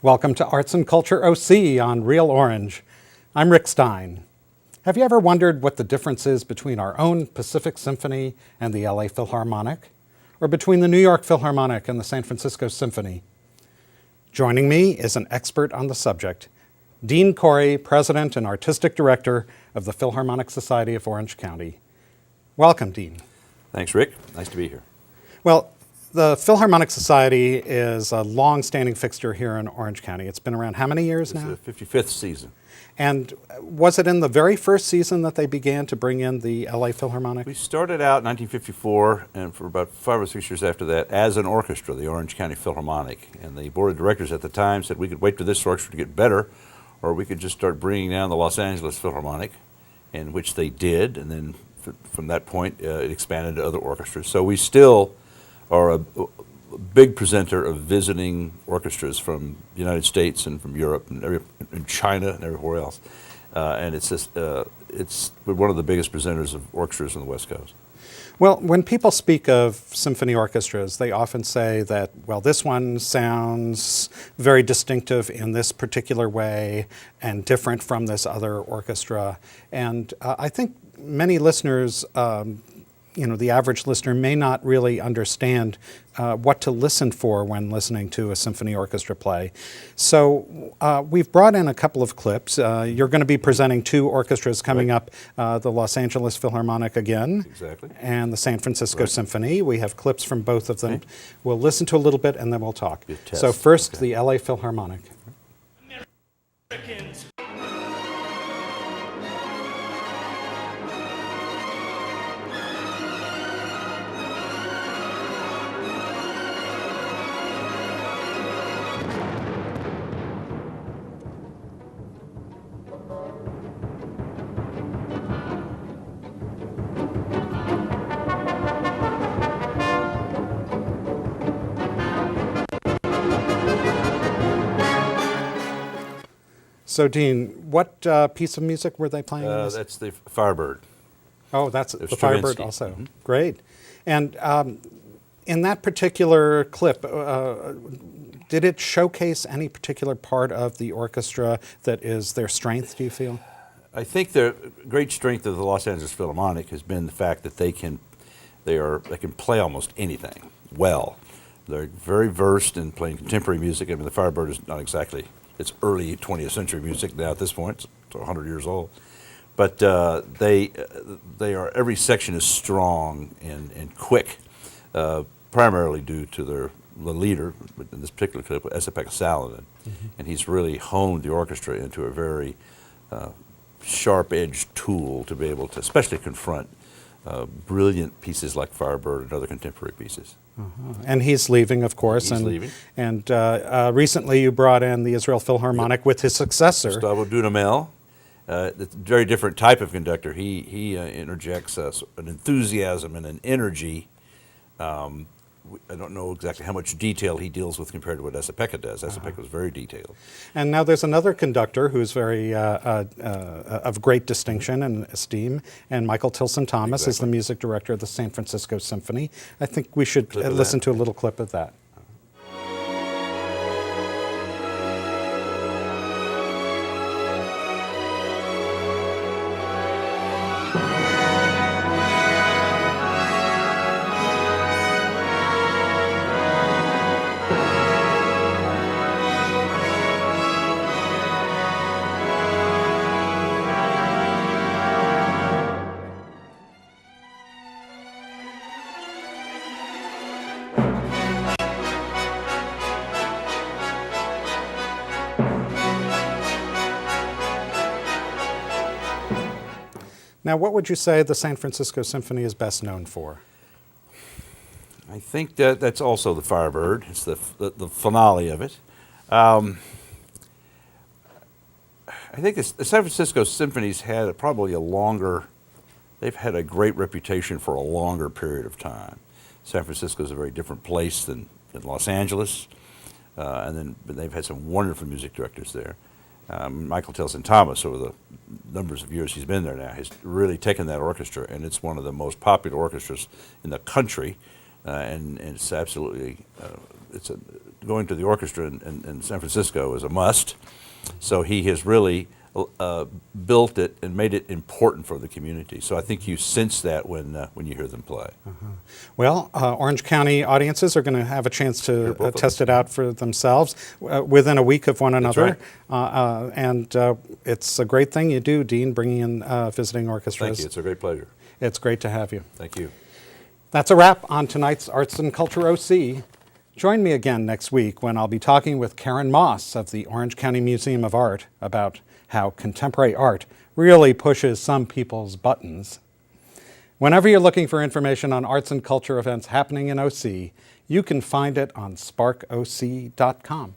Welcome to Arts and Culture OC on Real Orange. I'm Rick Stein. Have you ever wondered what the difference is between our own Pacific Symphony and the LA Philharmonic? Or between the New York Philharmonic and the San Francisco Symphony? Joining me is an expert on the subject, Dean Corey, President and Artistic Director of the Philharmonic Society of Orange County. Welcome, Dean. Thanks, Rick. Nice to be here. Well, the Philharmonic Society is a long-standing fixture here in Orange County. It's been around how many years now? It's the 55th season. And was it in the very first season that they began to bring in the LA Philharmonic? We started out in 1954, and for about 5 or 6 years after that, as an orchestra, the Orange County Philharmonic. And the board of directors at the time said we could wait for this orchestra to get better, or we could just start bringing down the Los Angeles Philharmonic, and which they did. And then from that point, it expanded to other orchestras. So we still are a big presenter of visiting orchestras from the United States and from Europe and China and everywhere else. And it's just, we're one of the biggest presenters of orchestras on the West Coast. Well, when people speak of symphony orchestras, they often say that, well, this one sounds very distinctive in this particular way and different from this other orchestra. And I think many listeners, the average listener may not really understand what to listen for when listening to a symphony orchestra play. So we've brought in a couple of clips. You're going to be presenting two orchestras coming up, the Los Angeles Philharmonic again, Exactly. and the San Francisco Symphony. We have clips from both of them. Okay. We'll listen to a little bit and then we'll talk. So first, the LA Philharmonic. Americans. So, Dean, what piece of music were they playing? That's the Firebird. Oh, that's the Firebird also. Mm-hmm. Great. And in that particular clip, did it showcase any particular part of the orchestra that is their strength, do you feel? I think the great strength of the Los Angeles Philharmonic has been the fact that they can play almost anything well. They're very versed in playing contemporary music. I mean, the Firebird is not exactly, it's early 20th century music now at this point. It's 100 years old. But they are, every section is strong and quick, primarily due to the leader, in this particular clip, Esa-Pekka Salonen. Mm-hmm. And he's really honed the orchestra into a very sharp-edged tool to be able to especially confront brilliant pieces like Firebird and other contemporary pieces. Uh-huh. And he's leaving, of course. He's leaving. And recently you brought in the Israel Philharmonic with his successor. Gustavo Dudamel. It's a very different type of conductor. He interjects an enthusiasm and an energy. I don't know exactly how much detail he deals with compared to what Esa-Pekka does. Esa-Pekka was very detailed. And now there's another conductor who's very of great distinction and esteem, and Michael Tilson Thomas is the music director of the San Francisco Symphony. I think we should listen to a little clip of that. Now, what would you say the San Francisco Symphony is best known for? I think that's also the Firebird. It's the finale of it. I think the San Francisco Symphony's had probably they've had a great reputation for a longer period of time. San Francisco is a very different place than Los Angeles, but they've had some wonderful music directors there. Michael Tilson Thomas, over the numbers of years he's been there now, has really taken that orchestra, and it's one of the most popular orchestras in the country, and it's absolutely, it's a going to the orchestra in San Francisco is a must. So he has really built it and made it important for the community. So I think you sense that when you hear them play. Well, Orange County audiences are going to have a chance to both of test it out for themselves within a week of one another. right. And it's a great thing you do, Dean, bringing in visiting orchestras. Thank you. It's a great pleasure. It's great to have you. Thank you. That's a wrap on tonight's Arts and Culture OC. Join me again next week when I'll be talking with Karen Moss of the Orange County Museum of Art about how contemporary art really pushes some people's buttons. Whenever you're looking for information on arts and culture events happening in OC, you can find it on sparkoc.com.